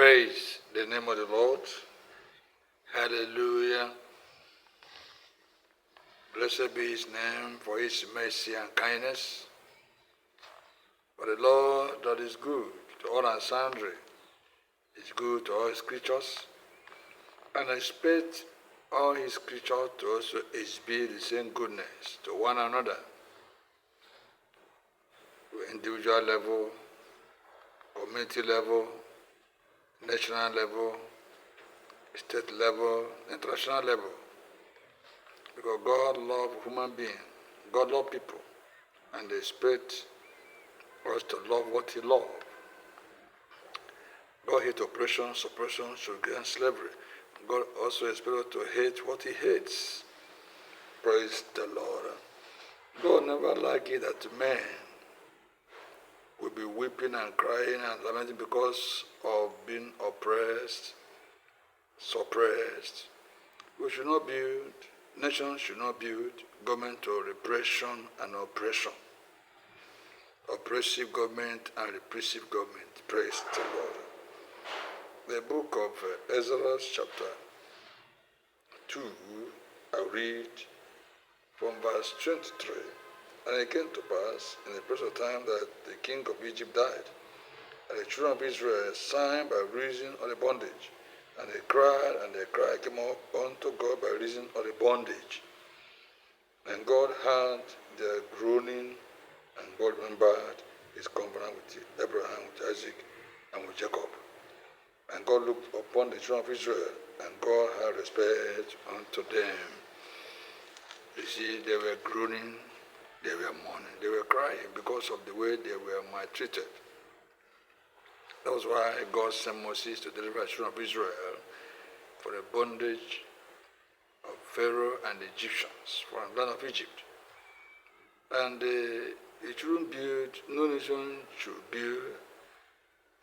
Praise the name of the Lord. Hallelujah. Blessed be his name for his mercy and kindness. For the Lord that is good to all and sundry is good to all his creatures, and expect all his creatures to also exhibit the same goodness to one another, to individual level, community level, national level, state level, international level. Because God loves human beings, God loves people, and they expect us to love what he loves. God hates oppression, suppression, sugar, slavery. God also expects us to hate what he hates. Praise the Lord. God never liked it that men will be weeping and crying and lamenting because of being oppressed, suppressed. We should not build, nations should not build government to repression and oppression. Oppressive government and repressive government. Praise the Lord. The book of Ezra chapter 2, I read from verse 23. And it came to pass in the process of time that the king of Egypt died, and the children of Israel signed by reason of the bondage. And they cried, and their cry came up unto God by reason of the bondage. And God heard their groaning, and God remembered his covenant with Abraham, with Isaac, and with Jacob. And God looked upon the children of Israel, and God had respect unto them. You see, they were groaning, they were mourning, they were crying because of the way they were maltreated. That was why God sent Moses to deliver the children of Israel for the bondage of Pharaoh and the Egyptians from the land of Egypt. And it shouldn't build, no nation should build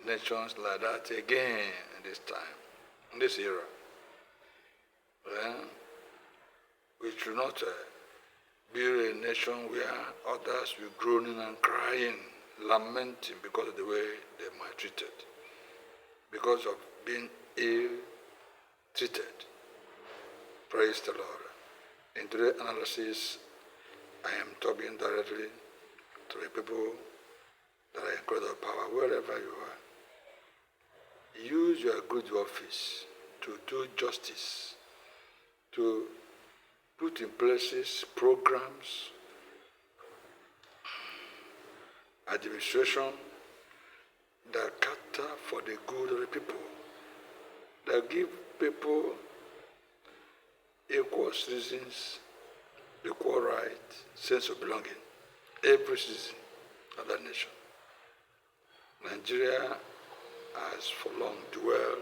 nations like that again in this time, in this era. We should not build a nation where others will groaning and crying, lamenting because of the way they're maltreated, because of being ill-treated. Praise the Lord. In today's analysis, I am talking directly to the people that are in incredible power, wherever you are. Use your good office to do justice, to put in places programs, administration that cater for the good of the people, that give people equal citizens, equal rights, sense of belonging, every citizen of that nation. Nigeria has for long dwelled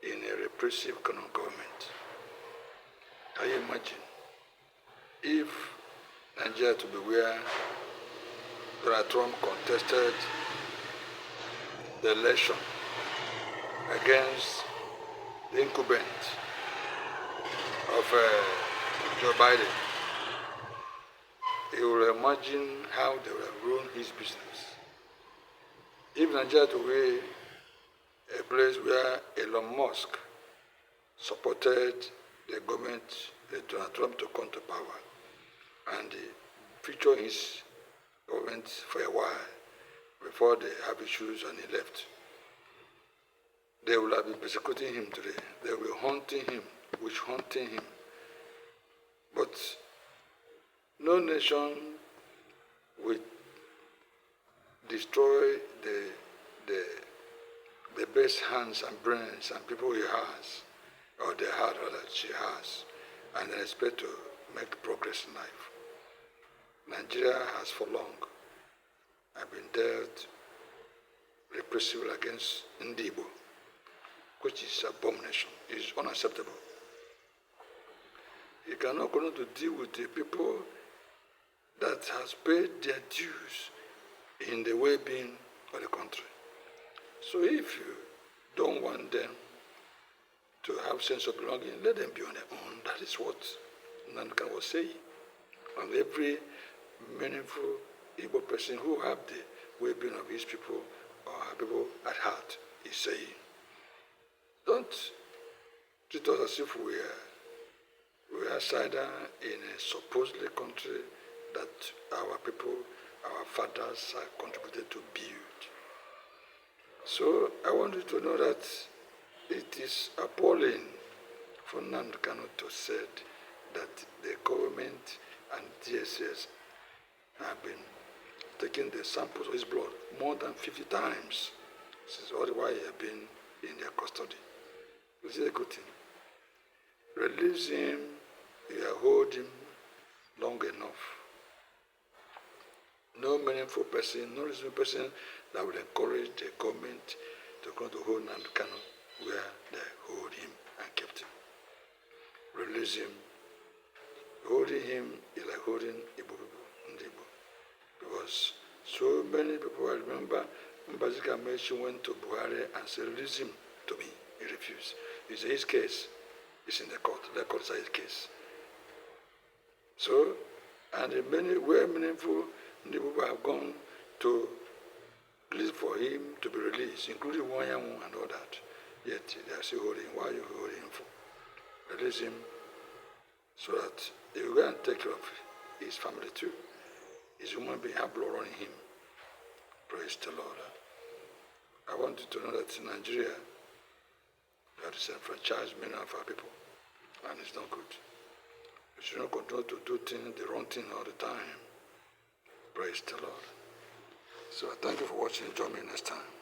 in a repressive Kanu government. Can you imagine if Nigeria to be where Donald Trump contested the election against the incumbent of Joe Biden? You will imagine how they will have ruined his business. If Nigeria to be a place where Elon Musk supported the government, Donald Trump, to come to power, and feature his government for a while before they have issues and he left. They will have been persecuting him today. They will be haunting him, witch hunting him. But no nation will destroy the best hands and brains and people he has, or the heart that she has, and they expect to make progress in life. Nigeria has for long been dealt repressively against Ndibo, which is abomination. It is unacceptable. You cannot go on to deal with the people that has paid their dues in the well-being of the country. So if you don't want them to have sense of belonging, let them be on their own. That is what Nnamdi was saying. And every meaningful Igbo person who have the well-being of his people or have people at heart is saying. Don't treat us as if we are outsider in a supposedly country that our people, our fathers have contributed to build. So I want you to know that it is appalling for Nnamdi Kanu to say that the government and DSS have been taking the samples of his blood more than 50 times. This is all why he has been in their custody. This is a good thing. Release him, you have hold him long enough. No meaningful person, no reasonable person that will encourage the government to come to hold Nnamdi Kanu where they hold him and kept him. Release him. Holding him is like holding Igbo people in Igbo. Because so many people, I remember when Bazika Mechi went to Buhari and said, release him to me. He refused. He said his case is in the court. The court is his case. So, and many were meaningful people have gone to plead for him to be released, including Wanyamu and all that. Yet they are still holding him. Why are you holding him for? Release him so that he will go and take care of his family too. His human being have blood running him. Praise the Lord. I want you to know that in Nigeria, we have disenfranchised many of our people, and it's not good. We should not continue to do the wrong thing all the time. Praise the Lord. So I thank you for watching. Join me next time.